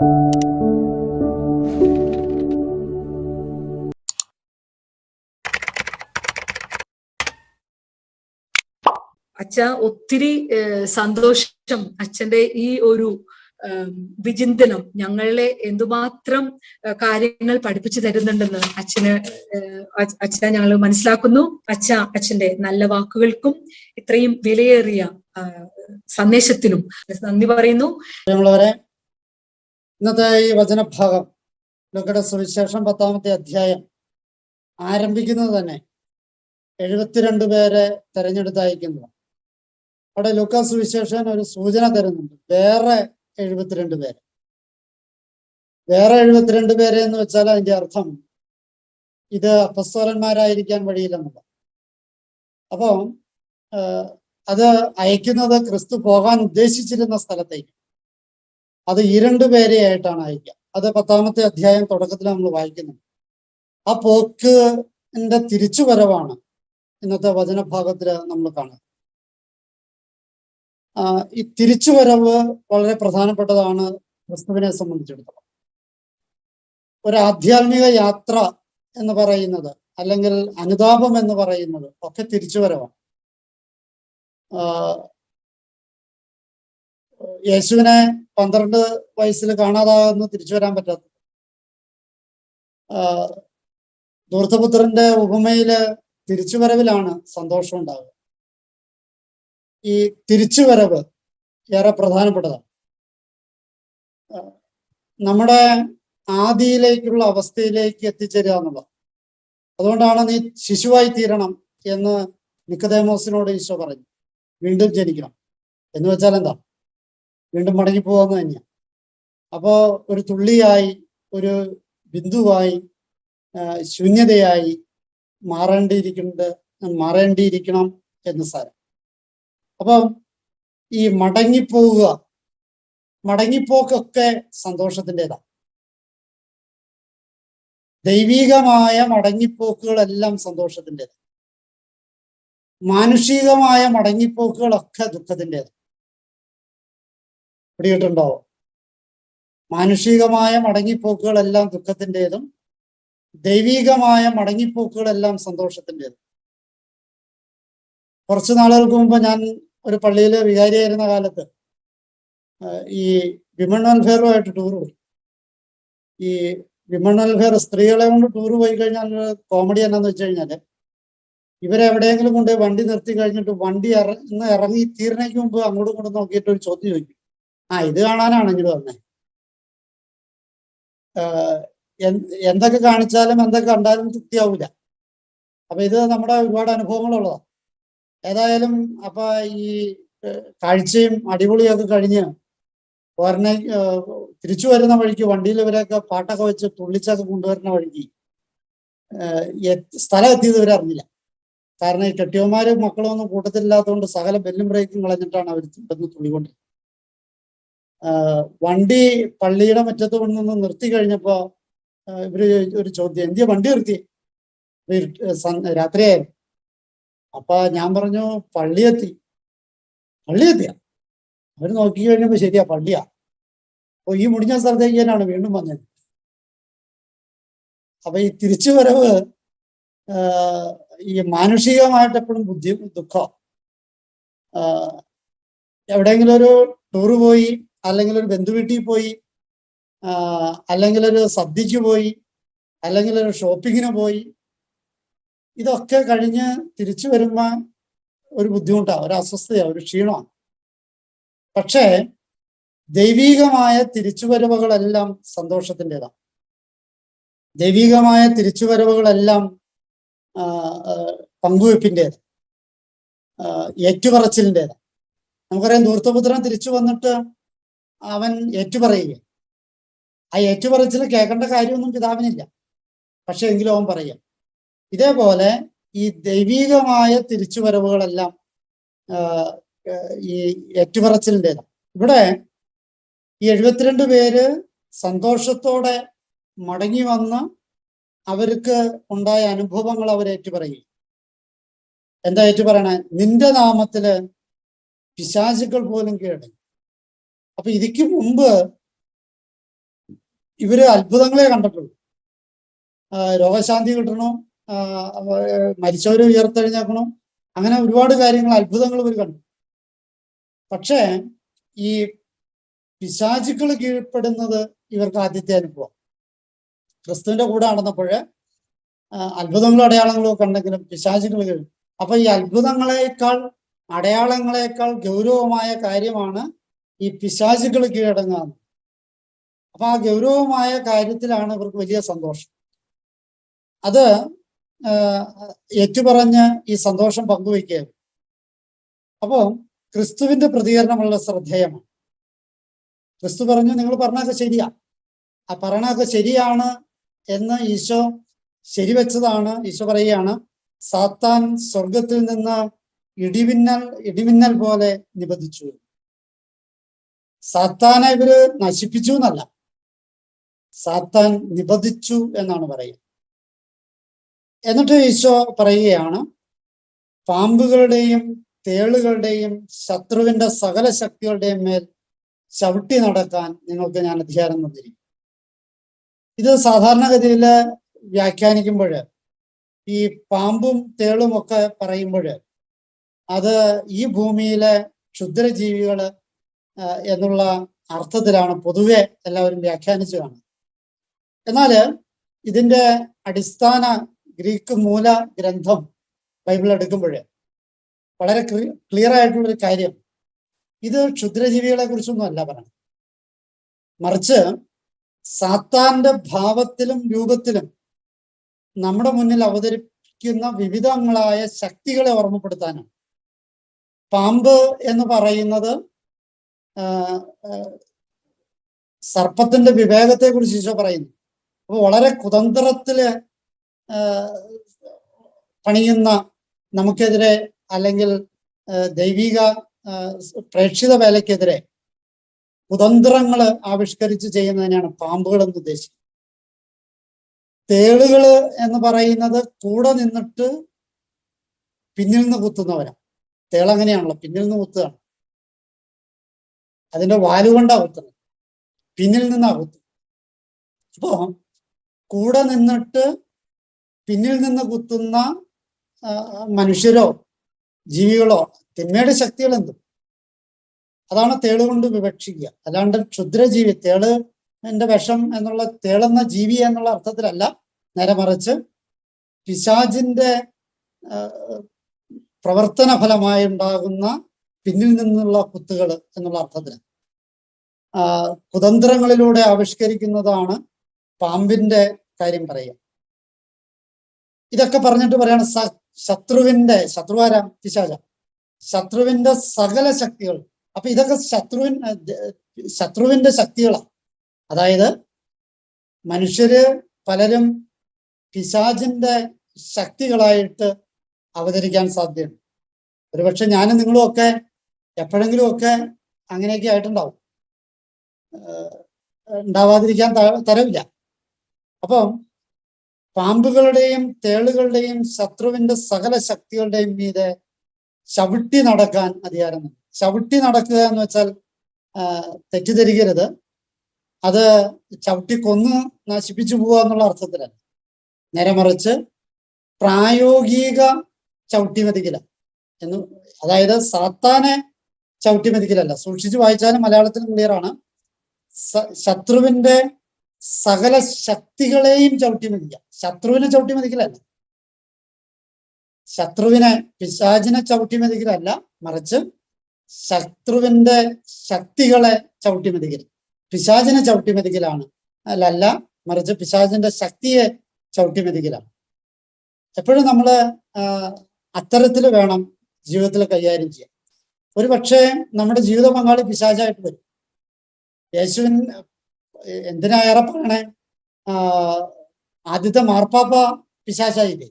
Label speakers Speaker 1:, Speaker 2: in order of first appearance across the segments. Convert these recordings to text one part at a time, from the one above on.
Speaker 1: അച്ഛ, ഒത്തിരി സന്തോഷം അച്ഛന്റെ ഈ ഒരു വിചിന്തനം ഞങ്ങളെ എന്തുമാത്രം കാര്യങ്ങൾ പഠിപ്പിച്ചു തരുന്നുണ്ടെന്ന് അച്ഛനെ ഞങ്ങൾ മനസ്സിലാക്കുന്നു. അച്ഛന്റെ നല്ല വാക്കുകൾക്കും ഇത്രയും വിലയേറിയ സന്ദേശത്തിനും നന്ദി പറയുന്നു.
Speaker 2: ഇന്നത്തെ ഈ വചനഭാഗം ലൂക്കോയുടെ സുവിശേഷം 10-ാമത്തെ അധ്യായം ആരംഭിക്കുന്നത് തന്നെ 72 പേരെ തെരഞ്ഞെടുത്തയക്കുന്നു. അവിടെ ലൂക്കാ സുവിശേഷൻ ഒരു സൂചന തരുന്നുണ്ട്. വേറെ 72 പേര്. വേറെ 72 പേരെ എന്ന് വെച്ചാൽ അതിന്റെ അർത്ഥം ഇത് അപ്പസ്തോലന്മാരായിരിക്കാൻ വഴിയില്ലെന്നുള്ളത്. അപ്പോ അത് അയക്കുന്നത് ക്രിസ്തു പോകാൻ ഉദ്ദേശിച്ചിരുന്ന സ്ഥലത്തേക്ക്. അത് 2 പേരെയായിട്ടാണ് അയക്കുക. അത് 10-ാമത്തെ അധ്യായം തുടക്കത്തിൽ നമ്മൾ വായിക്കുന്നുണ്ട്. ആ പോക്കിന്റെ തിരിച്ചുവരവാണ് ഇന്നത്തെ വചനഭാഗത്തിൽ നമ്മൾ കാണുക. ഈ തിരിച്ചുവരവ് വളരെ പ്രധാനപ്പെട്ടതാണ് ക്രിസ്തുവിനെ സംബന്ധിച്ചിടത്തോളം. ഒരു ആധ്യാത്മിക യാത്ര എന്ന് പറയുന്നത്, അല്ലെങ്കിൽ അനുതാപം എന്ന് പറയുന്നത് ഒക്കെ തിരിച്ചുവരവാണ്. യേശുവിനെ 12 വയസ്സിൽ കാണാതാകുന്ന തിരിച്ചു വരാൻ പറ്റാത്ത, ധൂർത്തപുത്രന്റെ ഉപമയില് തിരിച്ചുവരവിലാണ് സന്തോഷം ഉണ്ടാവുക. ഈ തിരിച്ചുവരവ് ഏറെ പ്രധാനപ്പെട്ടതാണ്. നമ്മുടെ ആദിയിലേക്കുള്ള അവസ്ഥയിലേക്ക് എത്തിച്ചേരുക എന്നുള്ളത്. അതുകൊണ്ടാണ് നീ ശിശുവായി തീരണം എന്ന് നിക്കോദേമോസിനോട് ഈശോ പറഞ്ഞു. വീണ്ടും ജനിക്കണം എന്ന് വെച്ചാൽ എന്താ? വീണ്ടും മടങ്ങിപ്പോവാന്ന് തന്നെയാണ്. അപ്പോ ഒരു തുള്ളിയായി, ഒരു ബിന്ദുവായി, ശൂന്യതയായി മാറേണ്ടിയിരിക്കണം എന്ന് സാരം. അപ്പം ഈ മടങ്ങിപ്പോക്കൊക്കെ സന്തോഷത്തിൻ്റെതാണ്. ദൈവികമായ മടങ്ങിപ്പോക്കുകളെല്ലാം സന്തോഷത്തിൻ്റെതാണ്. മാനുഷികമായ മടങ്ങിപ്പോക്കുകളൊക്കെ ദുഃഖത്തിൻ്റെതാണ്. പിടികിട്ടുണ്ടോ? മാനുഷികമായ മടങ്ങിപ്പോക്കുകളെല്ലാം ദുഃഖത്തിൻ്റെതും ദൈവികമായ മടങ്ങിപ്പോക്കുകളെല്ലാം സന്തോഷത്തിൻ്റെതും. കുറച്ചു നാളുകൾക്ക് മുമ്പ് ഞാൻ ഒരു പള്ളിയിൽ വികാരിയായിരുന്ന കാലത്ത് ഈ വിമൺ വെൽഫെയറുമായിട്ട് ടൂർ പോയി. ഈ വിമൺ വെൽഫെയർ സ്ത്രീകളെ കൊണ്ട് ടൂർ പോയി കഴിഞ്ഞാൽ കോമഡി എന്നാന്ന് വെച്ച് കഴിഞ്ഞാൽ, ഇവരെവിടെയെങ്കിലും കൊണ്ട് വണ്ടി നിർത്തി കഴിഞ്ഞിട്ട് വണ്ടി ഇറങ്ങി തീർന്നേക്ക് മുമ്പ് അങ്ങോട്ടും ഇങ്ങോട്ടും നോക്കിയിട്ട് ഒരു ചോദ്യം ചോദിക്കും. ഇത് കാണാനാണ് ഇങ്ങോട്ട് വന്നേ. എന്തൊക്കെ കാണിച്ചാലും എന്തൊക്കെ കണ്ടാലും തൃപ്തിയാവൂല. അപ്പൊ ഇത് നമ്മുടെ ഒരുപാട് അനുഭവങ്ങളുള്ളതാണ്. ഏതായാലും അപ്പൊ ഈ കാഴ്ചയും അടിപൊളിയൊക്കെ കഴിഞ്ഞ് തിരിച്ചു വരുന്ന വഴിക്ക് വണ്ടിയിൽ ഇവരൊക്കെ പാട്ടൊക്കെ വെച്ച് തുള്ളിച്ചൊക്കെ കൊണ്ടുവരുന്ന വഴിക്ക് സ്ഥലം എത്തിയത് ഇവരെ അറിഞ്ഞില്ല. കാരണം ഈ കെട്ടിയവന്മാരും മക്കളും ഒന്നും കൂട്ടത്തിലില്ലാത്തതുകൊണ്ട് സകല ബെല്ലും ബ്രേക്കും കളഞ്ഞിട്ടാണ് അവർ ഇവിടുന്ന് തുള്ളിക്കൊണ്ടിരുന്നത്. വണ്ടി പള്ളിയുടെ മുറ്റത്ത് കൊണ്ടുവന്ന് നിർത്തി കഴിഞ്ഞപ്പോ ഇവര് ഒരു ചോദ്യം, എന്തിയ വണ്ടി നിർത്തി? രാത്രിയായിരുന്നു. അപ്പൊ ഞാൻ പറഞ്ഞു, പള്ളിയെത്തിയ. അവര് നോക്കി കഴിഞ്ഞപ്പോ ശരിയാ, പള്ളിയാ. അപ്പൊ ഈ മുടിഞ്ഞ സ്ഥലത്തേക്ക് തന്നെയാണ് വീണ്ടും വന്നത്. അപ്പൊ ഈ തിരിച്ചുവരവ് ഈ മാനുഷികമായിട്ട് എപ്പോഴും ദുഃഖം. എവിടെയെങ്കിലും ഒരു ടൂറ് പോയി, അല്ലെങ്കിൽ ഒരു ബന്ധുവീട്ടിൽ പോയി, അല്ലെങ്കിൽ ഒരു സദ്യക്ക് പോയി, അല്ലെങ്കിൽ ഒരു ഷോപ്പിങ്ങിന് പോയി, ഇതൊക്കെ കഴിഞ്ഞ് തിരിച്ചു വരുമ്പോ ഒരു ബുദ്ധിമുട്ടാണ്, ഒരു അസ്വസ്ഥയാണ്, ഒരു ക്ഷീണമാണ്. പക്ഷേ ദൈവികമായ തിരിച്ചുവരവുകളെല്ലാം സന്തോഷത്തിൻ്റെതാണ്. ദൈവികമായ തിരിച്ചുവരവുകളെല്ലാം പങ്കുവെപ്പിൻ്റെത്, ഏറ്റുപറച്ചിലിൻ്റെതാണ്. നമുക്കറിയാം, ധൂർത്തപുത്രൻ തിരിച്ചു വന്നിട്ട് അവൻ ഏറ്റുപറയുക. ആ ഏറ്റുപറച്ചിൽ കേൾക്കേണ്ട കാര്യമൊന്നും പിതാവിനില്ല, പക്ഷെ എങ്കിലും അവൻ പറയുക. ഇതേപോലെ ഈ ദൈവികമായ തിരിച്ചുവരവുകളെല്ലാം ഈ ഏറ്റുപറച്ചിലിൻ്റെതാണ്. ഇവിടെ ഈ 72 പേര് സന്തോഷത്തോടെ മടങ്ങി വന്ന് അവർക്ക് ഉണ്ടായ അനുഭവങ്ങൾ അവർ ഏറ്റുപറയും. എന്താ ഏറ്റുപറയണേ? നിന്റെ നാമത്തില് പിശാചുക്കൾ പോലും കീഴടങ്ങി. അപ്പൊ ഇതിക്ക് മുമ്പ് ഇവര് അത്ഭുതങ്ങളെ കണ്ടിട്ടുള്ളൂ. രോഗശാന്തി കിട്ടണം, മരിച്ചവര് ഉയർത്തെഴുന്നേക്കണം, അങ്ങനെ ഒരുപാട് കാര്യങ്ങൾ, അത്ഭുതങ്ങൾ ഇവർ കണ്ടു. പക്ഷേ ഈ പിശാചുക്കൾ കീഴ്പ്പെടുന്നത് ഇവർക്ക് ആദ്യത്തെ അനുഭവം. ക്രിസ്തുവിന്റെ കൂടെ നടന്നപ്പോൾ അത്ഭുതങ്ങളും അടയാളങ്ങളും ഒക്കെ ഉണ്ടെങ്കിലും പിശാചുക്കൾ കീഴും. അപ്പൊ ഈ അത്ഭുതങ്ങളെക്കാൾ അടയാളങ്ങളെക്കാൾ ഗൗരവമായ കാര്യമാണ് ഈ പിശാചുക്കൾ കീഴടങ്ങുക. അപ്പൊ ആ ഗൗരവമായ കാര്യത്തിലാണ് ഇവർക്ക് വലിയ സന്തോഷം. അത് ഏറ്റുപറഞ്ഞ് ഈ സന്തോഷം പങ്കുവയ്ക്കുകയാണ്. അപ്പോ ക്രിസ്തുവിന്റെ പ്രതികരണം വളരെ ശ്രദ്ധേയമാണ്. ക്രിസ്തു പറഞ്ഞു, നിങ്ങൾ പറഞ്ഞതൊക്കെ ശരിയാ, ആ പറയണതൊക്കെ ശരിയാണ് എന്ന് ഈശോ ശരിവെച്ചതാണ്. ഈശോ പറയുകയാണ്, സാത്താൻ സ്വർഗത്തിൽ നിന്ന് ഇടിമിന്നൽ പോലെ നിബന്ധിച്ചു. സാത്താനെ ഇവര് നശിപ്പിച്ചു എന്നല്ല, സാത്താൻ നിബന്ധിച്ചു എന്നാണ് പറയുക. എന്നിട്ട് ഈശോ പറയുകയാണ്, പാമ്പുകളുടെയും തേളുകളുടെയും ശത്രുവിന്റെ സകല ശക്തികളുടെയും മേൽ ചവിട്ടി നടക്കാൻ നിങ്ങൾക്ക് ഞാൻ അധികാരം തന്നിരിക്കും. ഇത് സാധാരണഗതിയിൽ വ്യാഖ്യാനിക്കുമ്പോൾ ഈ പാമ്പും തേളും ഒക്കെ പറയുമ്പോൾ അത് ഈ ഭൂമിയിലെ ക്ഷുദ്രജീവികൾ എന്നുള്ള അർത്ഥത്തിലാണ് പൊതുവെ എല്ലാവരും വ്യാഖ്യാനിച്ചു കാണുന്നത്. എന്നാൽ ഇതിന്റെ അടിസ്ഥാന ഗ്രീക്ക് മൂല ഗ്രന്ഥം ബൈബിൾ എടുക്കുമ്പോൾ വളരെ ക്ലിയർ ആയിട്ടുള്ളൊരു കാര്യം, ഇത് ക്ഷുദ്രജീവികളെ കുറിച്ചൊന്നും അല്ല പറയുന്നത്. മറിച്ച് സാത്താന്റെ ഭാവത്തിലും രൂപത്തിലും നമ്മുടെ മുന്നിൽ അവതരിപ്പിക്കുന്ന വിവിധങ്ങളായ ശക്തികളെ ഓർമ്മപ്പെടുത്താനാണ്. പാമ്പ് എന്ന് പറയുന്നത് സർപ്പത്തിന്റെ വിവേകത്തെ കുറിച്ച് ഈശോ പറയുന്നു. അപ്പൊ വളരെ കുതന്ത്രത്തില് പണിയുന്ന നമുക്കെതിരെ അല്ലെങ്കിൽ ദൈവിക പ്രേക്ഷിത വേലയ്ക്കെതിരെ കുതന്ത്രങ്ങൾ ആവിഷ്കരിച്ച് ചെയ്യുന്നതിനാണ് പാമ്പുകൾ എന്ന് ഉദ്ദേശിക്കുന്നത്. തേളുകള് എന്ന് പറയുന്നത് കൂടെ നിന്നിട്ട് പിന്നിൽ നിന്ന് കുത്തുന്നവരാണ്. തേളങ്ങനെയാണല്ലോ, പിന്നിൽ നിന്ന് കുത്തുകയാണ്. അതിന്റെ വാലുകൊണ്ടാ കുത്തുന്നത്, പിന്നിൽ നിന്നാ കുത്തുന്നത്. അപ്പോ കൂടെ നിന്നിട്ട് പിന്നിൽ നിന്ന് കുത്തുന്ന മനുഷ്യരോ ജീവികളോ തിന്മയുടെ ശക്തികൾ എന്തും അതാണ് തേളുകൊണ്ട് വിവക്ഷിക്കുക. അല്ലാണ്ട് ക്ഷുദ്രജീവി, തേളിന്റെ വിഷം എന്നുള്ള തേളുന്ന ജീവി എന്നുള്ള അർത്ഥത്തിലല്ല, നേരെ മറിച്ച് പിശാചിന്റെ പ്രവർത്തന ഫലമായി ഉണ്ടാകുന്ന പിന്നിൽ നിന്നുള്ള കുത്തുകൾ എന്നുള്ള അർത്ഥത്തിൽ കുതന്ത്രങ്ങളിലൂടെ ആവിഷ്കരിക്കുന്നതാണ് പാമ്പിന്റെ കാര്യം പറയുക. ഇതൊക്കെ പറഞ്ഞിട്ട് പറയാണ് ശത്രുവാരാ? പിശാച. ശത്രുവിന്റെ സകല ശക്തികൾ. അപ്പൊ ഇതൊക്കെ ശത്രുവിന്റെ ശക്തികളാണ്. അതായത് മനുഷ്യര് പലരും പിശാചിന്റെ ശക്തികളായിട്ട് അവതരിക്കാൻ സാധ്യതയുണ്ട്. ഒരുപക്ഷെ ഞാനും നിങ്ങളും ഒക്കെ എപ്പോഴെങ്കിലും ഒക്കെ അങ്ങനെയൊക്കെ ആയിട്ടുണ്ടാവും, ഉണ്ടാവാതിരിക്കാൻ തരവില്ല. അപ്പം പാമ്പുകളുടെയും തേളുകളുടെയും ശത്രുവിന്റെ സകല ശക്തികളുടെയും മീതെ ചവിട്ടി നടക്കാൻ അധികാരം. ചവിട്ടി നടക്കുക എന്ന് വെച്ചാൽ തെറ്റിദ്ധരിക്കരുത്, അത് ചവിട്ടി കൊന്ന് നശിപ്പിച്ചു പോവുക എന്നുള്ള അർത്ഥത്തിലല്ല. നേരെ മറിച്ച് പ്രായോഗിക ചവിട്ടിമതിക്കല എന്ന്, അതായത് സാത്താനെ ചവിട്ടിമതിക്കലല്ല. സൂക്ഷിച്ചു വായിച്ചാലും മലയാളത്തിൽ ക്ലിയർ ആണ്. ശത്രുവിന്റെ സകല ശക്തികളെയും ചവിട്ടിമതിക്കുക. ശത്രുവിനെ ചവിട്ടിമതിക്കലല്ല, ശത്രുവിനെ പിശാചിനെ ചവിട്ടിമതിക്കലല്ല, മറിച്ച് ശത്രുവിന്റെ ശക്തികളെ ചവിട്ടിമതിക്കൽ. പിശാചിനെ ചവിട്ടിമതിക്കലാണ് അല്ല, മറിച്ച് പിശാചിന്റെ ശക്തിയെ ചവിട്ടിമതിക്കലാണ്. എപ്പോഴും നമ്മൾ അത്തരത്തിൽ വേണം ജീവിതത്തിൽ കൈകാര്യം ചെയ്യാൻ. ഒരു പക്ഷേ നമ്മുടെ ജീവിത പങ്കാളി പിശാചായിട്ട് വരും. യേശുവിൻ എന്തിനേറെ പറയണേ, ആദ്യത്തെ മാർപ്പാപ്പ പിശാചായില്ലേ?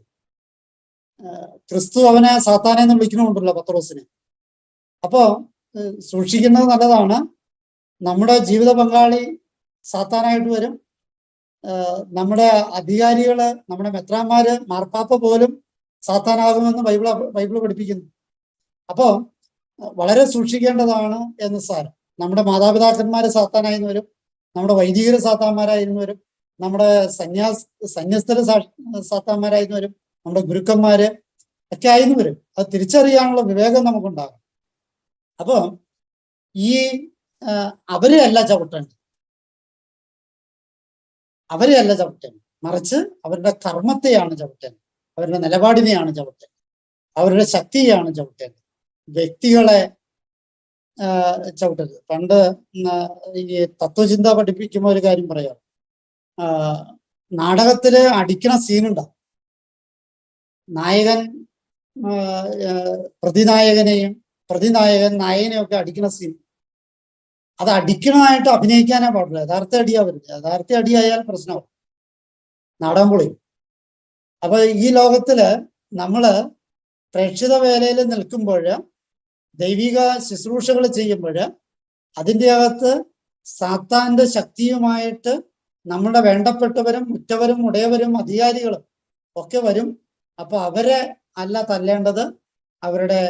Speaker 2: ക്രിസ്തു അവനെ സാത്താനെ എന്ന് വിളിക്കണമുണ്ടല്ലോ പത്രോസിനെ. അപ്പോ സൂക്ഷിക്കുന്നത് നല്ലതാണ്. നമ്മുടെ ജീവിത പങ്കാളി സാത്താനായിട്ട് വരും. നമ്മുടെ അധികാരികള്, നമ്മുടെ മെത്രാന്മാര്, മാർപ്പാപ്പ പോലും സാത്താനാകുമെന്ന് ബൈബിള് പഠിപ്പിക്കുന്നു. അപ്പോ വളരെ സൂക്ഷിക്കേണ്ടതാണ് എന്ന് സാരം. നമ്മുടെ മാതാപിതാക്കന്മാര് സാത്താനായി വരും, നമ്മുടെ വൈദികര സാത്താന്മാരായിരുന്നവരും നമ്മുടെ സന്യസ്തര സാത്താന്മാരായിരുന്നവരും നമ്മുടെ ഗുരുക്കന്മാര് ഒക്കെ ആയിരുന്നവരും അത് തിരിച്ചറിയാനുള്ള വിവേകം നമുക്കുണ്ടാകും. അപ്പൊ ഈ അവരെ അല്ല ചവിട്ടേണ്ടത്, മറിച്ച് അവരുടെ കർമ്മത്തെയാണ് ചവിട്ടേണ്ടത്, അവരുടെ നിലപാടിനെയാണ് ചവിട്ടേണ്ടത്, അവരുടെ ശക്തിയാണ് ചവിട്ടേണ്ടത്, വ്യക്തികളെ ചവിട്ടരുത്. പണ്ട് ഈ തത്വചിന്ത പഠിപ്പിക്കുമ്പോൾ ഒരു കാര്യം പറയാം, നാടകത്തില് അടിക്കണ സീനുണ്ടാവും. നായകൻ പ്രതിനായകൻ നായകനെയും ഒക്കെ അടിക്കണ സീൻ, അത് അടിക്കണമായിട്ട് അഭിനയിക്കാനേ പാടില്ല. യഥാർത്ഥ അടിയാവരുത്. യഥാർത്ഥ അടിയായാൽ പ്രശ്നമാവും, നാടകം പൊളിയും. അപ്പൊ ഈ ലോകത്തില് നമ്മള് പ്രേക്ഷിത വേലയിൽ നിൽക്കുമ്പോൾ, ദൈവിക ശുശ്രൂഷകൾ ചെയ്യുമ്പോൾ അതിൻ്റെ അകത്ത് സാത്താന്റെ ശക്തിയുമായിട്ട് നമ്മുടെ വേണ്ടപ്പെട്ടവരും ഉറ്റവരും ഉടയവരും അധികാരികളും ഒക്കെ വരും. അപ്പൊ അവരെ അല്ല തല്ലേണ്ടത്, അവരുടെ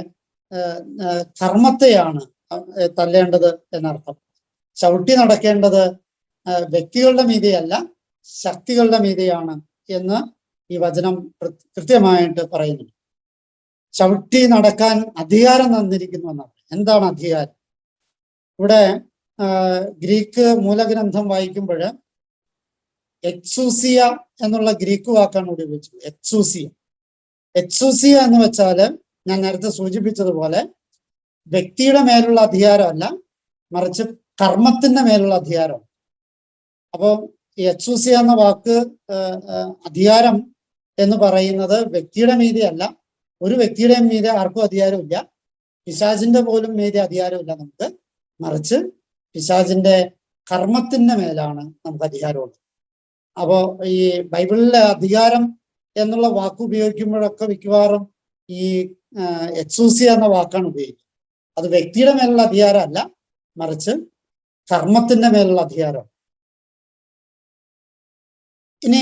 Speaker 2: കർമ്മത്തെയാണ് തല്ലേണ്ടത് എന്നർത്ഥം. ചവിട്ടി നടക്കേണ്ടത് വ്യക്തികളുടെ മീതെയല്ല, ശക്തികളുടെ മീതെയാണ് എന്ന് ഈ വചനം കൃത്യമായിട്ട് പറയുന്നു. ചവിട്ടി നടക്കാൻ അധികാരം തന്നിരിക്കുന്നു എന്നാണ്. എന്താണ് അധികാരം? ഇവിടെ ഗ്രീക്ക് മൂലഗ്രന്ഥം വായിക്കുമ്പോൾ എക്സൂസിയ എന്നുള്ള ഗ്രീക്ക് വാക്കാണ് ഇവിടെ ഉപയോഗിച്ചത്. എക്സൂസിയ എന്ന് വെച്ചാൽ ഞാൻ നേരത്തെ സൂചിപ്പിച്ചതുപോലെ വ്യക്തിയുടെ മേലുള്ള അധികാരമല്ല, മറിച്ച് കർമ്മത്തിന്റെ മേലുള്ള അധികാരം. അപ്പോൾ ഈ എക്സൂസിയ എന്ന വാക്ക്, അധികാരം എന്ന് പറയുന്നത് വ്യക്തിയുടെ മീതെയല്ല. ഒരു വ്യക്തിയുടെയും മീതെ ആർക്കും അധികാരമില്ല, പിശാചിന്റെ പോലും മീതെ അധികാരമില്ല നമുക്ക്, മറിച്ച് പിശാചിന്റെ കർമ്മത്തിന്റെ മേലാണ് നമുക്ക് അധികാരമുള്ളത്. അപ്പോ ഈ ബൈബിളിലെ അധികാരം എന്നുള്ള വാക്ക് ഉപയോഗിക്കുമ്പോഴൊക്കെ മിക്കവാറും ഈ എക്സൂസിയ എന്ന വാക്കാണ് ഉപയോഗിക്കുന്നത്. അത് വ്യക്തിയുടെ മേലുള്ള അധികാരമല്ല, മറിച്ച് കർമ്മത്തിന്റെ മേലുള്ള അധികാരം. ഇനി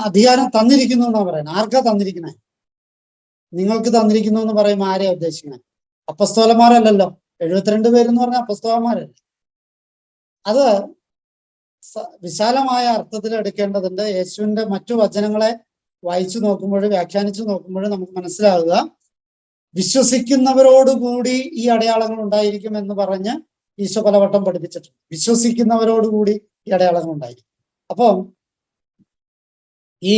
Speaker 2: അധികാരം തന്നിരിക്കുന്നു എന്നാ പറയുന്നത്. ആർക്കാ തന്നിരിക്കണേ? നിങ്ങൾക്ക് തന്നിരിക്കുന്നു എന്ന് പറയുമ്പോൾ ആരെയാ ഉദ്ദേശിക്കണേ? അപ്പസ്തോലന്മാരല്ലല്ലോ. 72 പേരെന്ന് പറഞ്ഞാൽ അപ്പസ്തോലന്മാരല്ല. അത് വിശാലമായ അർത്ഥത്തിൽ എടുക്കേണ്ടതുണ്ട്. യേശുവിന്റെ മറ്റു വചനങ്ങളെ വായിച്ചു നോക്കുമ്പോൾ, വ്യാഖ്യാനിച്ചു നോക്കുമ്പോൾ നമുക്ക് മനസ്സിലാവുക, വിശ്വസിക്കുന്നവരോടുകൂടി ഈ അടയാളങ്ങൾ ഉണ്ടായിരിക്കും എന്ന് പറഞ്ഞ് ഈശോ പലവട്ടം പഠിപ്പിച്ചിട്ടുണ്ട്. വിശ്വസിക്കുന്നവരോടുകൂടി ഈ അടയാളങ്ങൾ ഉണ്ടായിരിക്കും. അപ്പം ഈ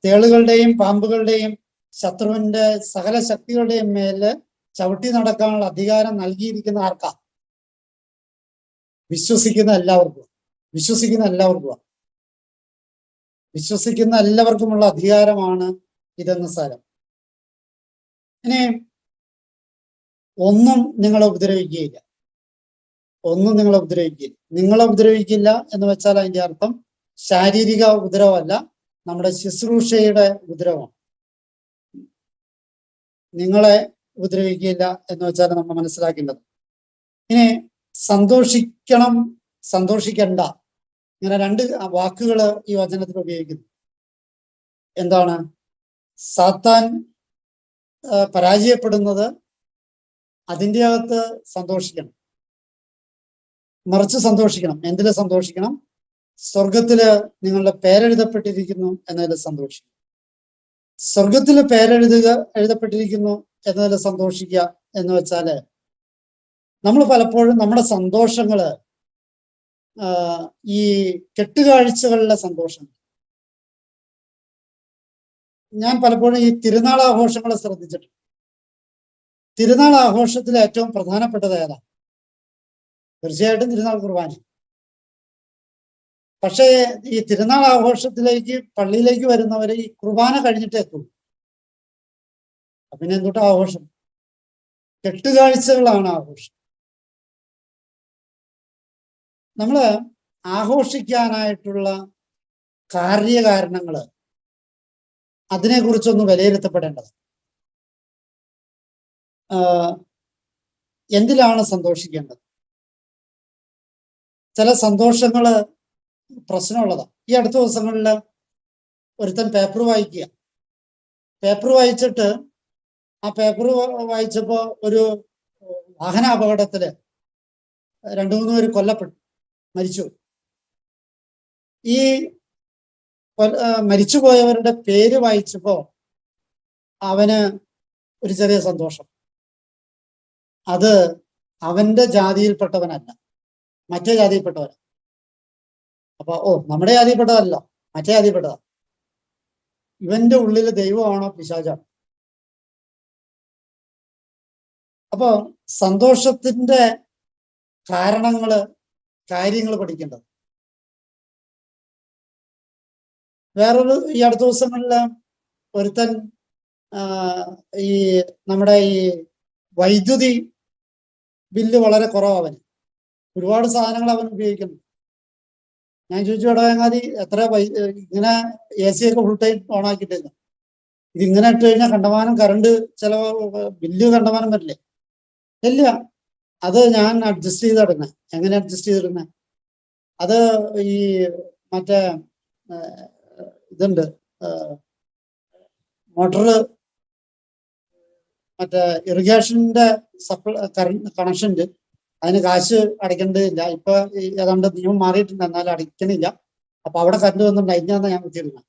Speaker 2: തേളുകളുടെയും പാമ്പുകളുടെയും ശത്രുവിന്റെ സകല ശക്തികളുടെയും മേല് ചവിട്ടി നടക്കാനുള്ള അധികാരം നൽകിയിരിക്കുന്ന ആർക്കാ? വിശ്വസിക്കുന്ന എല്ലാവർക്കുമുള്ള അധികാരമാണ് ഇതെന്ന് സാരം. ഇനി ഒന്നും നിങ്ങളെ ഉപദ്രവിക്കുകയില്ല. നിങ്ങളെ ഉപദ്രവിക്കില്ല എന്ന് വെച്ചാൽ അതിന്റെ അർത്ഥം ശാരീരിക ഉപദ്രവമല്ല, നമ്മുടെ ശുശ്രൂഷയുടെ ഉപദ്രവമാണ്. നിങ്ങളെ ഉപദ്രവിക്കില്ല എന്ന് വെച്ചാൽ നമ്മൾ മനസ്സിലാക്കേണ്ടത്. ഇനി സന്തോഷിക്കണം, സന്തോഷിക്കണ്ട, ഇങ്ങനെ രണ്ട് വാക്കുകൾ ഈ വചനത്തിൽ ഉപയോഗിക്കുന്നു. എന്താണ്? സാത്താൻ പരാജയപ്പെടുന്നത് അതിൻ്റെ അകത്ത് സന്തോഷിക്കണം, മറിച്ച് സന്തോഷിക്കണം. എന്തില് സന്തോഷിക്കണം? സ്വർഗത്തില് നിങ്ങളുടെ പേരെഴുതപ്പെട്ടിരിക്കുന്നു എന്നതിൽ സന്തോഷിക്കുക. സ്വർഗത്തില് എഴുതപ്പെട്ടിരിക്കുന്നു എന്നതിൽ സന്തോഷിക്കുക എന്ന് വെച്ചാല് നമ്മൾ പലപ്പോഴും നമ്മുടെ സന്തോഷങ്ങള് ഈ കെട്ടുകാഴ്ചകളിലെ സന്തോഷം. ഞാൻ പലപ്പോഴും ഈ തിരുനാൾ ആഘോഷങ്ങളെ ശ്രദ്ധിച്ചിട്ടുണ്ട്. തിരുനാൾ ആഘോഷത്തിൽ ഏറ്റവും പ്രധാനപ്പെട്ടത് ഏതാ? തീർച്ചയായിട്ടും തിരുനാൾ കുർബാന. പക്ഷേ ഈ തിരുനാൾ ആഘോഷത്തിലേക്ക്, പള്ളിയിലേക്ക് വരുന്നവര് ഈ കുർബാന കഴിഞ്ഞിട്ടേ എത്തുള്ളൂ. പിന്നെ എന്തുട്ടാ ആഘോഷം? കെട്ടുകാഴ്ചകളാണ് ആഘോഷം. നമ്മള് ആഘോഷിക്കാനായിട്ടുള്ള കാര്യകാരണങ്ങള് അതിനെക്കുറിച്ചൊന്ന് വിലയിരുത്തപ്പെടേണ്ടത്. എന്തിലാണ് സന്തോഷിക്കേണ്ടത്? ചില സന്തോഷങ്ങള് പ്രശ്നമുള്ളതാ. ഈ അടുത്ത ദിവസങ്ങളിൽ ഒരുത്തൻ പേപ്പർ വായിച്ചിട്ട് ആ പേപ്പർ വായിച്ചപ്പോ ഒരു വാഹന അപകടത്തില് 2-3 പേര് കൊല്ലപ്പെട്ടു. മരിച്ചു. ഈ മരിച്ചുപോയവരുടെ പേര് വായിച്ചപ്പോ അവന് ഒരു ചെറിയ സന്തോഷം. അത് അവന്റെ ജാതിയിൽപ്പെട്ടവനല്ല, മറ്റേ ജാതിയിൽപ്പെട്ടവൻ. അപ്പൊ നമ്മുടെ ജാതിയിൽപ്പെട്ടതല്ലോ, മറ്റേ ജാതിയിൽപ്പെട്ടതാ. ഇവന്റെ ഉള്ളിൽ ദൈവമാണോ പിശാചാണോ? അപ്പൊ സന്തോഷത്തിന്റെ കാര്യങ്ങൾ പഠിക്കേണ്ടത്. വേറൊരു ഈ അടുത്ത ദിവസങ്ങളിൽ ഒരുത്തൻ ഈ നമ്മുടെ ഈ വൈദ്യുതി ബില്ല് വളരെ കുറവവന്, ഒരുപാട് സാധനങ്ങൾ അവൻ ഉപയോഗിക്കുന്നു. ഞാൻ ചോദിച്ചു, ഇടവങ്ങാതി എത്ര ഇങ്ങനെ AC ഒക്കെ ഫുൾ ടൈം ഓൺ ആക്കിയിട്ടില്ല, ഇതിങ്ങനെ ഇട്ട് കഴിഞ്ഞാൽ കണ്ടമാനം കറണ്ട് ബില്ല് കണ്ടമാനം വരില്ലേ? ഇല്ല, അത് ഞാൻ അഡ്ജസ്റ്റ് ചെയ്തിടുന്നേ. എങ്ങനെ അഡ്ജസ്റ്റ് ചെയ്തിടുന്നേ? അത് ഈ മറ്റേ ഇതുണ്ട്, മോട്ടറ്, മറ്റേ ഇറിഗേഷന്റെ കണക്ഷൻ്റെ അതിന് കാശ് അടയ്ക്കേണ്ടതില്ല. ഇപ്പൊ ഏതാണ്ട് നിയമം മാറിയിട്ടുണ്ട്, എന്നാലും അടയ്ക്കണില്ല. അപ്പൊ അവിടെ കറണ്ട് വന്നിട്ടുണ്ട്, അതിനാണ് ഞാൻ കുത്തിയിരുന്നത്.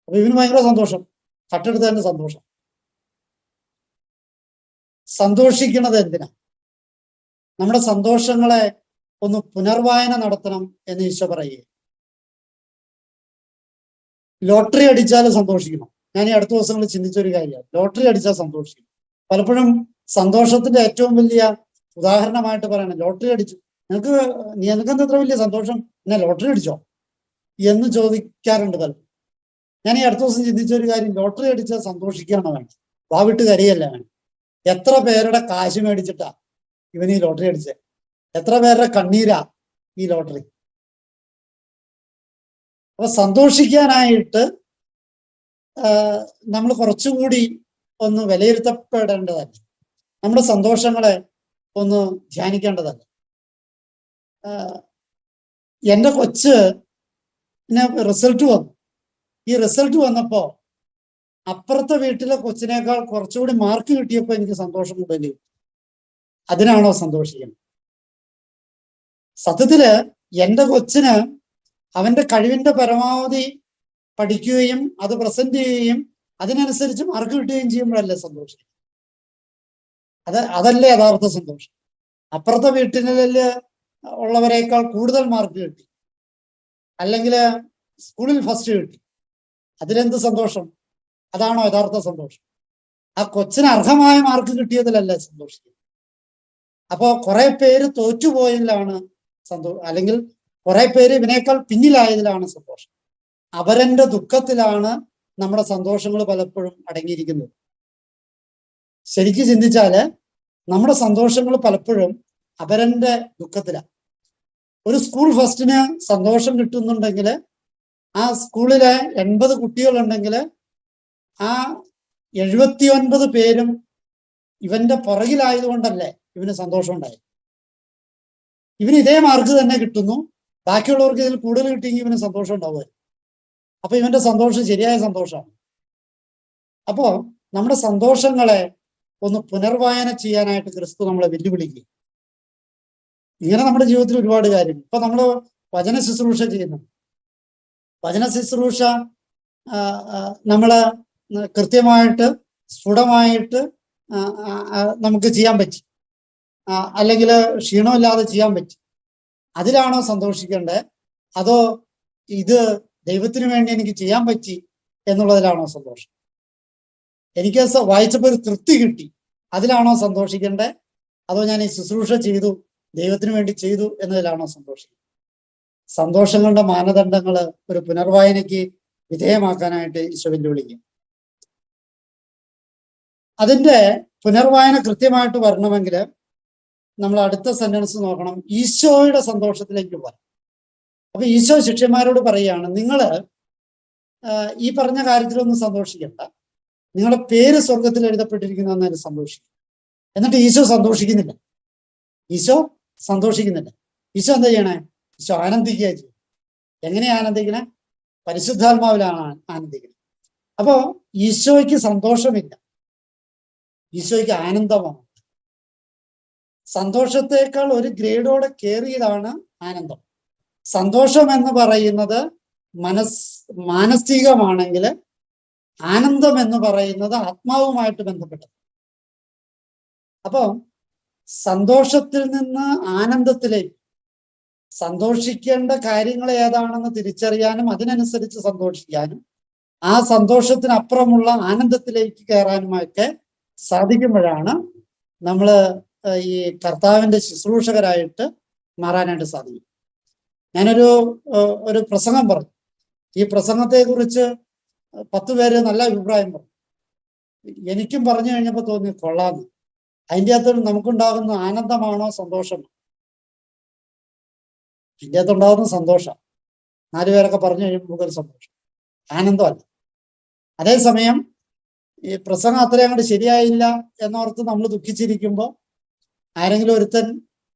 Speaker 2: അപ്പൊ ഇവന് ഭയങ്കര സന്തോഷം, കട്ടെടുത്ത് തന്നെ സന്തോഷം. സന്തോഷിക്കുന്നത് എന്തിനാ? നമ്മുടെ സന്തോഷങ്ങളെ ഒന്ന് പുനർവായന നടത്തണം എന്ന് ഈശോ പറയുക. ലോട്ടറി അടിച്ചാൽ സന്തോഷിക്കണം. ഞാൻ ഈ അടുത്ത ദിവസങ്ങളിൽ ചിന്തിച്ചൊരു കാര്യമാണ്, ലോട്ടറി അടിച്ചാൽ സന്തോഷിക്കണം. പലപ്പോഴും സന്തോഷത്തിന്റെ ഏറ്റവും വലിയ ഉദാഹരണമായിട്ട് പറയണം, ലോട്ടറി അടിച്ചു, നിനക്കെന്താ അത്ര വലിയ സന്തോഷം, എന്നെ ലോട്ടറി അടിച്ചോ എന്ന് ചോദിക്കാറുണ്ട് പലരും. ഞാൻ ഈ അടുത്ത ദിവസം ചിന്തിച്ചൊരു കാര്യം, ലോട്ടറി അടിച്ചാൽ സന്തോഷിക്കുകയാണ് വേണം, വാവിട്ട് കരയല്ല വേണം. എത്ര പേരുടെ കാശ് മേടിച്ചിട്ടാ ഇവന് ഈ ലോട്ടറി അടിച്ചത്? എത്ര പേരുടെ കണ്ണീരാ ഈ ലോട്ടറി? അപ്പൊ സന്തോഷിക്കാനായിട്ട് നമ്മൾ കുറച്ചുകൂടി ഒന്ന് വിലയിരുത്തപ്പെടേണ്ടതല്ല, നമ്മുടെ സന്തോഷങ്ങളെ ഒന്ന് ധ്യാനിക്കേണ്ടതല്ല. എൻ്റെ കൊച്ചിന് റിസൾട്ട് വന്നു. ഈ റിസൾട്ട് വന്നപ്പോ അപ്പുറത്തെ വീട്ടിലെ കൊച്ചിനേക്കാൾ കുറച്ചുകൂടി മാർക്ക് കിട്ടിയപ്പോൾ എനിക്ക് സന്തോഷം കൂടുതൽ. അതിനാണോ സന്തോഷിക്കുന്നത്? സത്യത്തില് എൻ്റെ കൊച്ചിന് അവന്റെ കഴിവിന്റെ പരമാവധി പഠിക്കുകയും അത് പ്രസന്റ് ചെയ്യുകയും അതിനനുസരിച്ച് മാർക്ക് കിട്ടുകയും ചെയ്യുമ്പോഴല്ലേ സന്തോഷം? അതല്ലേ യഥാർത്ഥ സന്തോഷം. അപ്പുറത്തെ വീട്ടില് ഉള്ളവരെക്കാൾ കൂടുതൽ മാർക്ക് കിട്ടി, അല്ലെങ്കിൽ സ്കൂളിൽ ഫസ്റ്റ് കിട്ടി, അതിലെന്ത് സന്തോഷം? അതാണോ യഥാർത്ഥ സന്തോഷം? ആ കൊച്ചിന് അർഹമായ മാർക്ക് കിട്ടിയതിലല്ലേ സന്തോഷിക്കുന്നത്? അപ്പോ കുറെ പേര് തോറ്റുപോയതിലാണ് സന്തോഷം, അല്ലെങ്കിൽ കുറെ പേര് ഇതിനേക്കാൾ പിന്നിലായതിലാണ് സന്തോഷം. അവരന്റെ ദുഃഖത്തിലാണ് നമ്മുടെ സന്തോഷങ്ങൾ പലപ്പോഴും അടങ്ങിയിരിക്കുന്നത്. ശരിക്കും ചിന്തിച്ചാല് നമ്മുടെ സന്തോഷങ്ങൾ പലപ്പോഴും അവരന്റെ ദുഃഖത്തിലാണ്. ഒരു സ്കൂൾ ഫസ്റ്റിന് സന്തോഷം കിട്ടുന്നുണ്ടെങ്കിൽ ആ സ്കൂളിലെ 80 കുട്ടികളുണ്ടെങ്കിൽ ആ 79 പേരും ഇവന്റെ പുറകിലായതുകൊണ്ടല്ലേ ഇവന് സന്തോഷം ഉണ്ടായി. ഇവന് ഇതേ മാർക്ക് തന്നെ കിട്ടുന്നു, ബാക്കിയുള്ളവർക്ക് ഇതിൽ കൂടുതൽ കിട്ടിയെങ്കിൽ ഇവന് സന്തോഷം ഉണ്ടാവുമായിരുന്നു. അപ്പൊ ഇവന്റെ സന്തോഷം ശരിയായ സന്തോഷമാണ്. അപ്പോ നമ്മുടെ സന്തോഷങ്ങളെ ഒന്ന് പുനർവായന ചെയ്യാനായിട്ട് ക്രിസ്തു നമ്മളെ വെല്ലുവിളിക്കുക. ഇങ്ങനെ നമ്മുടെ ജീവിതത്തിൽ ഒരുപാട് കാര്യങ്ങൾ. ഇപ്പൊ നമ്മൾ വചന ശുശ്രൂഷ ചെയ്യുന്നു. വചന ശുശ്രൂഷ നമ്മള് കൃത്യമായിട്ട് സ്ഫുടമായിട്ട് നമുക്ക് ചെയ്യാൻ പറ്റി, അല്ലെങ്കിൽ ക്ഷീണമില്ലാതെ ചെയ്യാൻ പറ്റി. അതിലാണോ സന്തോഷിക്കേണ്ടത്? അതോ ഇത് ദൈവത്തിന് വേണ്ടി എനിക്ക് ചെയ്യാൻ പറ്റി എന്നുള്ളതിലാണോ സന്തോഷം? എനിക്ക് വായിച്ചപ്പോൾ ഒരു തൃപ്തി കിട്ടി, അതിലാണോ സന്തോഷിക്കേണ്ടത്? അതോ ഞാൻ ഈ ശുശ്രൂഷ ചെയ്തു, ദൈവത്തിന് വേണ്ടി ചെയ്തു എന്നതിലാണോ സന്തോഷിക്കുന്നത്? സന്തോഷങ്ങളുടെ മാനദണ്ഡങ്ങൾ ഒരു പുനർവായനയ്ക്ക് വിധേയമാക്കാനായിട്ട് ഈശോ വെല്ലുവിളിക്കും. അതിന്റെ പുനർവായന കൃത്യമായിട്ട് വരണമെങ്കിൽ നമ്മൾ അടുത്ത സെന്റൻസ് നോക്കണം, ഈശോയുടെ സന്തോഷത്തിലേക്ക് പോകാൻ. അപ്പൊ ഈശോ ശിഷ്യന്മാരോട് പറയുകയാണ്, നിങ്ങള് ഈ പറഞ്ഞ കാര്യത്തിലൊന്നും സന്തോഷിക്കണ്ട, നിങ്ങളുടെ പേര് സ്വർഗത്തിൽ എഴുതപ്പെട്ടിരിക്കുന്നു എന്നതിൽ സന്തോഷിക്കും. എന്നിട്ട് ഈശോ സന്തോഷിക്കുന്നില്ല. ഈശോ ഈശോ എന്താ ചെയ്യണേ? ഈശോ ആനന്ദിക്കുക ചെയ്യും. എങ്ങനെയാ ആനന്ദിക്കണേ? പരിശുദ്ധാത്മാവിലാണ് ആനന്ദിക്കുന്നത്. അപ്പോ ഈശോയ്ക്ക് സന്തോഷമില്ല, ഈശോയ്ക്ക് ആനന്ദമാണ്. സന്തോഷത്തേക്കാൾ ഒരു ഗ്രേഡോടെ കയറിയതാണ് ആനന്ദം. സന്തോഷം എന്ന് പറയുന്നത് മാനസികമാണെങ്കിൽ ആനന്ദം എന്ന് പറയുന്നത് ആത്മാവുമായിട്ട് ബന്ധപ്പെട്ടത്. അപ്പൊ സന്തോഷത്തിൽ നിന്ന് ആനന്ദത്തിലേക്ക്, സന്തോഷിക്കേണ്ട കാര്യങ്ങൾ ഏതാണെന്ന് തിരിച്ചറിയാനും അതിനനുസരിച്ച് സന്തോഷിക്കാനും ആ സന്തോഷത്തിനപ്പുറമുള്ള ആനന്ദത്തിലേക്ക് കയറാനുമൊക്കെ സാധിക്കുമ്പോഴാണ് നമ്മൾ ഈ കർത്താവിന്റെ ശുശ്രൂഷകരായിട്ട് മാറാനായിട്ട് സാധിക്കും. ഞാനൊരു പ്രസംഗം പറഞ്ഞു. ഈ പ്രസംഗത്തെ കുറിച്ച് 10 പേര് നല്ല അഭിപ്രായം പറഞ്ഞു. എനിക്കും പറഞ്ഞു കഴിഞ്ഞപ്പോൾ തോന്നി കൊള്ളാന്ന്. അതിൻ്റെ അകത്ത് നമുക്കുണ്ടാകുന്ന ആനന്ദമാണോ സന്തോഷമാണോ? അതിൻ്റെ അകത്തുണ്ടാകുന്ന സന്തോഷം. 4 പേരൊക്കെ പറഞ്ഞു കഴിയുമ്പോൾ ഒരു സന്തോഷം, ആനന്ദമല്ല. അതേസമയം ഈ പ്രസംഗം അത്രയും അങ്ങോട്ട് ശരിയായില്ല എന്നോർത്ത് നമ്മൾ ദുഃഖിച്ചിരിക്കുമ്പോൾ ആരെങ്കിലും ഒരുത്തൻ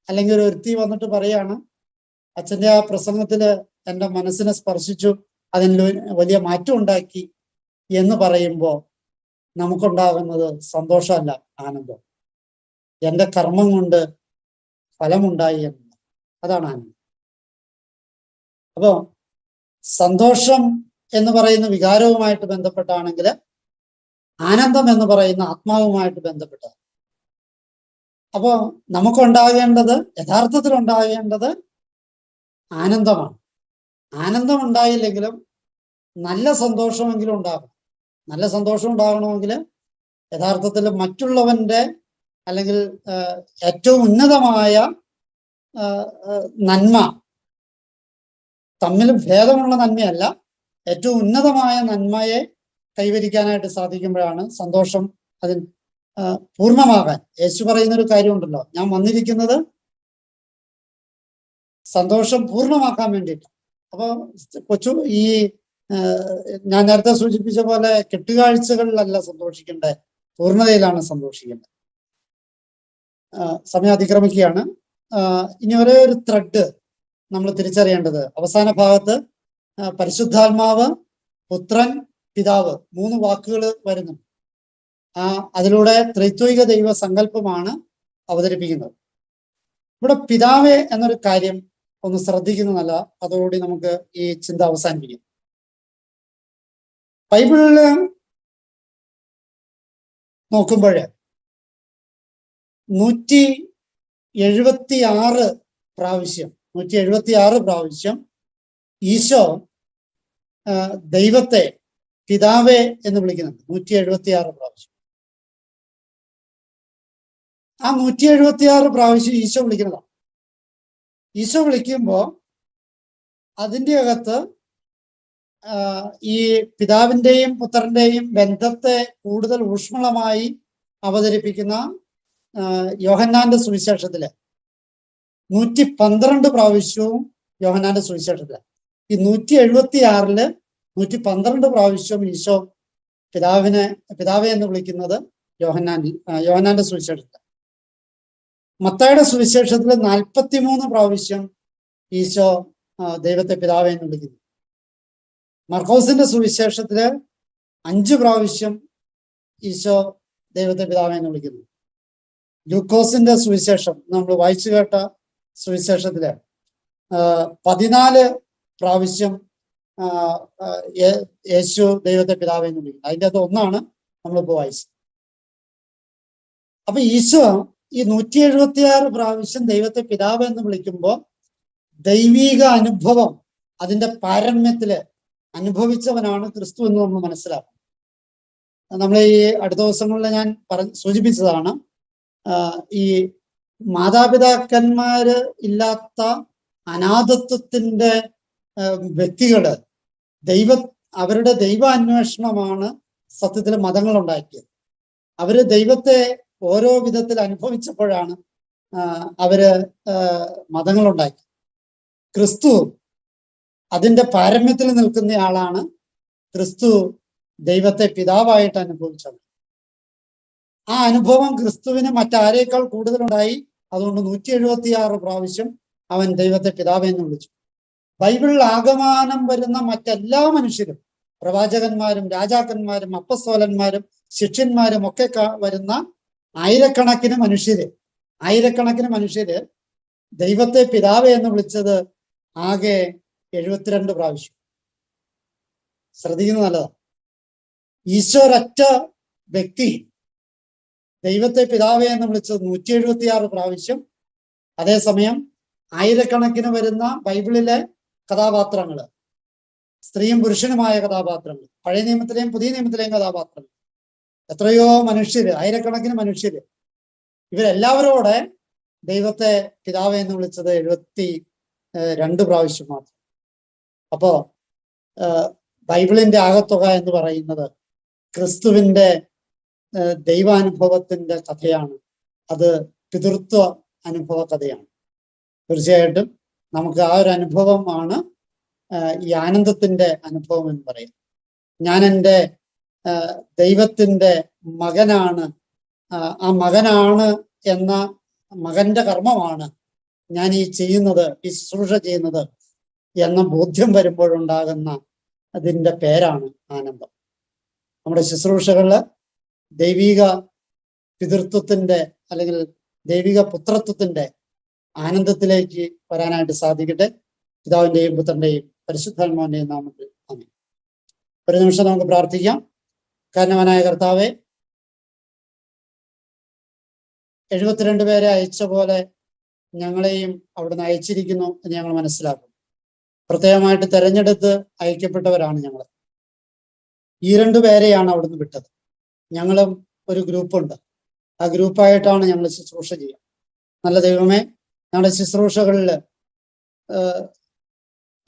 Speaker 2: അല്ലെങ്കിൽ ഒരു ഒരുത്തി വന്നിട്ട് പറയാണ്, അച്ഛൻ്റെ ആ പ്രസംഗത്തില് എൻ്റെ മനസ്സിനെ സ്പർശിച്ചു, അതിന് വലിയ മാറ്റം ഉണ്ടാക്കി എന്ന് പറയുമ്പോൾ നമുക്കുണ്ടാകുന്നത് സന്തോഷമല്ല, ആനന്ദം. എൻ്റെ കർമ്മം കൊണ്ട് ഫലമുണ്ടായി എന്ന്, അതാണ് ആനന്ദം. അപ്പോ സന്തോഷം എന്ന് പറയുന്ന വികാരവുമായിട്ട് ബന്ധപ്പെട്ടാണെങ്കിൽ ആനന്ദം എന്ന് പറയുന്ന ആത്മാവുമായിട്ട് ബന്ധപ്പെട്ടതാണ്. അപ്പോ നമുക്കുണ്ടാകേണ്ടത്, യഥാർത്ഥത്തിൽ ഉണ്ടാകേണ്ടത് ആനന്ദമാണ്. ആനന്ദം ഉണ്ടായില്ലെങ്കിലും നല്ല സന്തോഷമെങ്കിലും ഉണ്ടാകണം. നല്ല സന്തോഷം ഉണ്ടാകണമെങ്കിൽ യഥാർത്ഥത്തിൽ മറ്റുള്ളവന്റെ അല്ലെങ്കിൽ ഏറ്റവും ഉന്നതമായ നന്മ, തമ്മിൽ ഭേദമുള്ള നന്മയല്ല, ഏറ്റവും ഉന്നതമായ നന്മയെ കൈവരിക്കാനായിട്ട് സാധിക്കുമ്പോഴാണ് സന്തോഷം അതിന് പൂർണ്ണമാകാൻ. യേശു പറയുന്നൊരു കാര്യമുണ്ടല്ലോ, ഞാൻ വന്നിരിക്കുന്നത് സന്തോഷം പൂർണ്ണമാക്കാൻ വേണ്ടിയിട്ട്. അപ്പൊ ഈ ഞാൻ നേരത്തെ സൂചിപ്പിച്ച പോലെ കെട്ടുകാഴ്ചകളിലല്ല സന്തോഷിക്കേണ്ടത്, പൂർണ്ണതയിലാണ് സന്തോഷിക്കേണ്ടത്. സമയം അതിക്രമിക്കുകയാണ്. ഇനി ഒരേ ഒരു ത്രെഡ് നമ്മൾ തിരിച്ചറിയേണ്ടത്, അവസാന ഭാഗത്ത് പരിശുദ്ധാത്മാവ്, പുത്രൻ, പിതാവ് 3 വാക്കുകൾ വരുന്നു. അതിലൂടെ ത്രിത്വിക ദൈവ സങ്കല്പമാണ് അവതരിപ്പിക്കുന്നത്. ഇവിടെ പിതാവേ എന്നൊരു കാര്യം ഒന്ന് ശ്രദ്ധിക്കുന്നതല്ല, അതോടുകൂടി നമുക്ക് ഈ ചിന്ത അവസാനിപ്പിക്കും. ബൈബിളില് നോക്കുമ്പോൾ 176 പ്രാവശ്യം ഈശോ ദൈവത്തെ പിതാവേ എന്ന് വിളിക്കുന്നുണ്ട്. 176 പ്രാവശ്യം. ആ 176 പ്രാവശ്യം ഈശോ വിളിക്കുന്നതാണ്. ഈശോ വിളിക്കുമ്പോൾ അതിൻ്റെ അകത്ത് ഈ പിതാവിൻ്റെയും പുത്രന്റെയും ബന്ധത്തെ കൂടുതൽ ഊഷ്മളമായി അവതരിപ്പിക്കുന്ന യോഹന്നാന്റെ സുവിശേഷത്തില് 112 പ്രാവശ്യവും യോഹന്നാന്റെ സുവിശേഷത്തില്. ഈ 176 112 പ്രാവശ്യം ഈശോ പിതാവെ എന്ന് വിളിക്കുന്നത് യോഹന്നാന്റെ സുവിശേഷത്തില്. മത്തായിയുടെ സുവിശേഷത്തില് 43 പ്രാവശ്യം ഈശോ ദൈവത്തെ പിതാവെ എന്ന് വിളിക്കുന്നു. മർക്കോസിന്റെ സുവിശേഷത്തില് 5 പ്രാവശ്യം ഈശോ ദൈവത്തെ പിതാവെ എന്ന് വിളിക്കുന്നു. ലൂക്കോസിന്റെ സുവിശേഷം നമ്മൾ വായിച്ചു കേട്ട സുവിശേഷത്തില് 14 പ്രാവശ്യം യേശു ദൈവത്തെ പിതാവെ എന്ന് വിളിക്കുന്നു. അതിൻ്റെ അത് ഒന്നാണ് നമ്മളിപ്പോ വായിച്ചത്. അപ്പൊ ഈശോ ഈ 176 പ്രാവശ്യം ദൈവത്തെ പിതാവ് എന്ന് വിളിക്കുമ്പോൾ ദൈവീക അനുഭവം അതിന്റെ പാരമ്യത്തില് അനുഭവിച്ചവനാണ് ക്രിസ്തു എന്ന് നമ്മൾ മനസ്സിലാക്കും. നമ്മൾ ഈ അടുത്ത ദിവസങ്ങളിൽ ഞാൻ സൂചിപ്പിച്ചതാണ്, ഈ മാതാപിതാക്കന്മാര് ഇല്ലാത്ത അനാഥത്വത്തിന്റെ വ്യക്തികള് അവരുടെ ദൈവാന്വേഷണമാണ് സത്യത്തിൽ മതങ്ങൾ ഉണ്ടാക്കിയത്. അവര് ദൈവത്തെ ഓരോ വിധത്തിൽ അനുഭവിച്ചപ്പോഴാണ് അവര് മതങ്ങൾ ഉണ്ടാക്കിയത്. ക്രിസ്തു അതിന്റെ പാരമ്യത്തിൽ നിൽക്കുന്ന ആളാണ്. ക്രിസ്തു ദൈവത്തെ പിതാവായിട്ട് അനുഭവിച്ചത്. ആ അനുഭവം ക്രിസ്തുവിന് മറ്റാരേക്കാൾ കൂടുതലുണ്ടായി. അതുകൊണ്ട് 176 പ്രാവശ്യം അവൻ ദൈവത്തെ പിതാവെ എന്ന് വിളിച്ചു. ബൈബിളിൽ ആഗമനം വരുന്ന മറ്റെല്ലാ മനുഷ്യരും, പ്രവാചകന്മാരും രാജാക്കന്മാരും അപ്പസ്തോലന്മാരും ശിഷ്യന്മാരും ഒക്കെ വരുന്ന ആയിരക്കണക്കിന് മനുഷ്യര് ആയിരക്കണക്കിന് മനുഷ്യര് ദൈവത്തെ പിതാവേ എന്ന് വിളിച്ചത് ആകെ 72 പ്രാവശ്യം. ശ്രദ്ധിക്കുന്നത് നല്ലതാ. ഈശോ ഒരൊറ്റ വ്യക്തി ദൈവത്തെ പിതാവേ എന്ന് വിളിച്ചത് 176 പ്രാവശ്യം. അതേസമയം ആയിരക്കണക്കിന് വരുന്ന ബൈബിളിലെ കഥാപാത്രങ്ങള്, സ്ത്രീയും പുരുഷനുമായ കഥാപാത്രങ്ങൾ, പഴയ നിയമത്തിലെയും പുതിയ നിയമത്തിലെയും കഥാപാത്രങ്ങൾ, എത്രയോ മനുഷ്യര്, ആയിരക്കണക്കിന് മനുഷ്യര്, ഇവരെല്ലാവരോടെ ദൈവത്തെ പിതാവേ എന്ന് വിളിച്ചത് 72 പ്രാവശ്യം മാത്രം. അപ്പോ ബൈബിളിന്റെ ആകത്തുക എന്ന് പറയുന്നത് ക്രിസ്തുവിന്റെ ദൈവാനുഭവത്തിന്റെ കഥയാണ്. അത് പിതൃത്വ അനുഭവ കഥയാണ്. തീർച്ചയായിട്ടും നമുക്ക് ആ ഒരു അനുഭവമാണ് ഈ ആനന്ദത്തിന്റെ അനുഭവം എന്ന് പറയും. ഞാൻ എൻ്റെ ദൈവത്തിന്റെ മകനാണ്, ആ മകനാണ് എന്ന മകന്റെ കർമ്മമാണ് ഞാൻ ഈ ചെയ്യുന്നത്, ഈ ശുശ്രൂഷ ചെയ്യുന്നത് എന്ന ബോധ്യം വരുമ്പോഴുണ്ടാകുന്ന അതിൻ്റെ പേരാണ് ആനന്ദം. നമ്മുടെ ശുശ്രൂഷകളില് ദൈവിക പിതൃത്വത്തിന്റെ അല്ലെങ്കിൽ ദൈവിക പുത്രത്വത്തിന്റെ ആനന്ദത്തിലേക്ക് വരാനായിട്ട് സാധിക്കട്ടെ. പിതാവിന്റെയും പുത്രന്റെയും പരിശുദ്ധാത്മാവിന്റെയും നാമത്തിൽ ആമേൻ. ഒരു നിമിഷം നമുക്ക് പ്രാർത്ഥിക്കാം. കാരണവാനായ കർത്താവേ, 72 പേരെ അയച്ച പോലെ ഞങ്ങളെയും അവിടുന്ന് അയച്ചിരിക്കുന്നു എന്ന് ഞങ്ങൾ മനസ്സിലാക്കും. പ്രത്യേകമായിട്ട് തെരഞ്ഞെടുത്ത് അയക്കപ്പെട്ടവരാണ് ഞങ്ങൾ. ഈ 2 പേരെയാണ് അവിടുന്ന് വിട്ടത്. ഞങ്ങളും ഒരു ഗ്രൂപ്പുണ്ട്. ആ ഗ്രൂപ്പായിട്ടാണ് ഞങ്ങൾ ശുശ്രൂഷ ചെയ്യുക. നല്ല ദൈവമേ, ഞങ്ങളുടെ ശുശ്രൂഷകളിൽ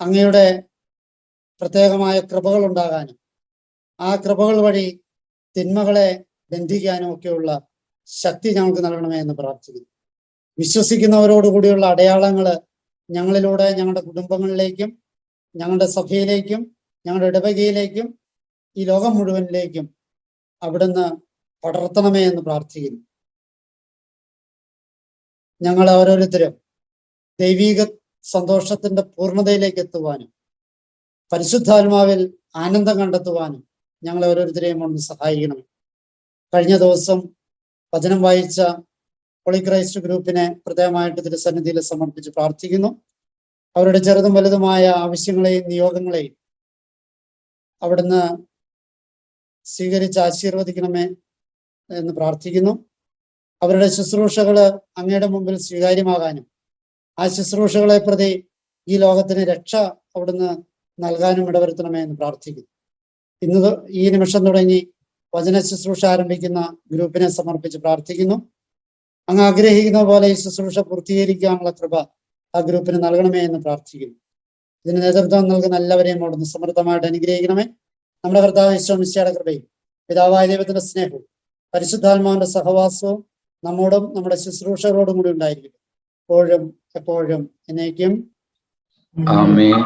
Speaker 2: അങ്ങയുടെ പ്രത്യേകമായ കൃപകൾ ഉണ്ടാകാനും ആ കൃപകൾ വഴി തിന്മകളെ ബന്ധിക്കാനും ഒക്കെയുള്ള ശക്തി ഞങ്ങൾക്ക് നൽകണമേ എന്ന് പ്രാർത്ഥിക്കുന്നു. വിശ്വസിക്കുന്നവരോടുകൂടിയുള്ള അടയാളങ്ങൾ ഞങ്ങളിലൂടെ ഞങ്ങളുടെ കുടുംബങ്ങളിലേക്കും ഞങ്ങളുടെ സഭയിലേക്കും ഞങ്ങളുടെ ഇടവകയിലേക്കും ഈ ലോകം മുഴുവനിലേക്കും അവിടുന്ന് പടർത്തണമേ എന്ന് പ്രാർത്ഥിക്കുന്നു. ഞങ്ങൾ ഓരോരുത്തരും ദൈവീക സന്തോഷത്തിന്റെ പൂർണ്ണതയിലേക്ക് എത്തുവാനും പരിശുദ്ധാത്മാവിൽ ആനന്ദം കണ്ടെത്തുവാനും ഞങ്ങൾ ഓരോരുത്തരെയും ഒന്ന് സഹായിക്കണം. കഴിഞ്ഞ ദിവസം വചനം വായിച്ച ഹോളി ക്രൈസ്റ്റ് ഗ്രൂപ്പിനെ പ്രത്യേകമായിട്ട് തിരുസന്നിധിയിൽ സമർപ്പിച്ച് പ്രാർത്ഥിക്കുന്നു. അവരുടെ ചെറുതും വലുതുമായ ആവശ്യങ്ങളെയും നിയോഗങ്ങളെയും അവിടുന്ന് സ്വീകരിച്ച് ആശീർവദിക്കണമേ എന്ന് പ്രാർത്ഥിക്കുന്നു. അവരുടെ ശുശ്രൂഷകള് അങ്ങയുടെ മുമ്പിൽ സ്വീകാര്യമാകാനും ആ ശുശ്രൂഷകളെ പ്രതി ഈ ലോകത്തിന് രക്ഷ അവിടുന്ന് നൽകാനും ഇടവരുത്തണമേ എന്ന് പ്രാർത്ഥിക്കുന്നു. ഇന്ന് ഈ നിമിഷം തുടങ്ങി വചന ശുശ്രൂഷ ആരംഭിക്കുന്ന ഗ്രൂപ്പിനെ സമർപ്പിച്ച് പ്രാർത്ഥിക്കുന്നു. അങ്ങ് ആഗ്രഹിക്കുന്ന പോലെ ഈ ശുശ്രൂഷ പൂർത്തീകരിക്കാനുള്ള കൃപ ആ ഗ്രൂപ്പിന് നൽകണമേ എന്ന് പ്രാർത്ഥിക്കുന്നു. ഇതിന് നേതൃത്വം നൽകുന്ന എല്ലാവരെയും അവിടുന്ന് സമൃദ്ധമായിട്ട് അനുഗ്രഹിക്കണമേ. നമ്മുടെ കർത്താവ് യേശു മിശിഹായുടെ കൃപയും പിതാവായ ദൈവത്തിന്റെ സ്നേഹവും പരിശുദ്ധാത്മാവിന്റെ സഹവാസവും നമ്മോടും നമ്മുടെ ശുശ്രൂഷകളോടും കൂടി ഉണ്ടായിരിക്കും, എപ്പോഴും എപ്പോഴും എന്നേക്കും. ആമേൻ.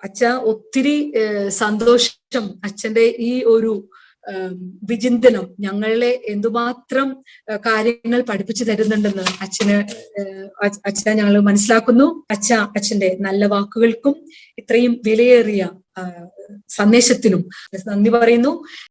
Speaker 1: അച്ഛ ഒത്തിരി സന്തോഷം അച്ഛന്റെ ഈ ഒരു വിചിന്തനം ഞങ്ങളെ എന്തുമാത്രം കാര്യങ്ങൾ പഠിപ്പിച്ചു തരുന്നുണ്ടെന്ന് അച്ഛനെ ഞങ്ങൾ മനസ്സിലാക്കുന്നു. അച്ഛന്റെ നല്ല വാക്കുകൾക്കും ഇത്രയും വിലയേറിയ സന്ദേശത്തിനും നന്ദി പറയുന്നു.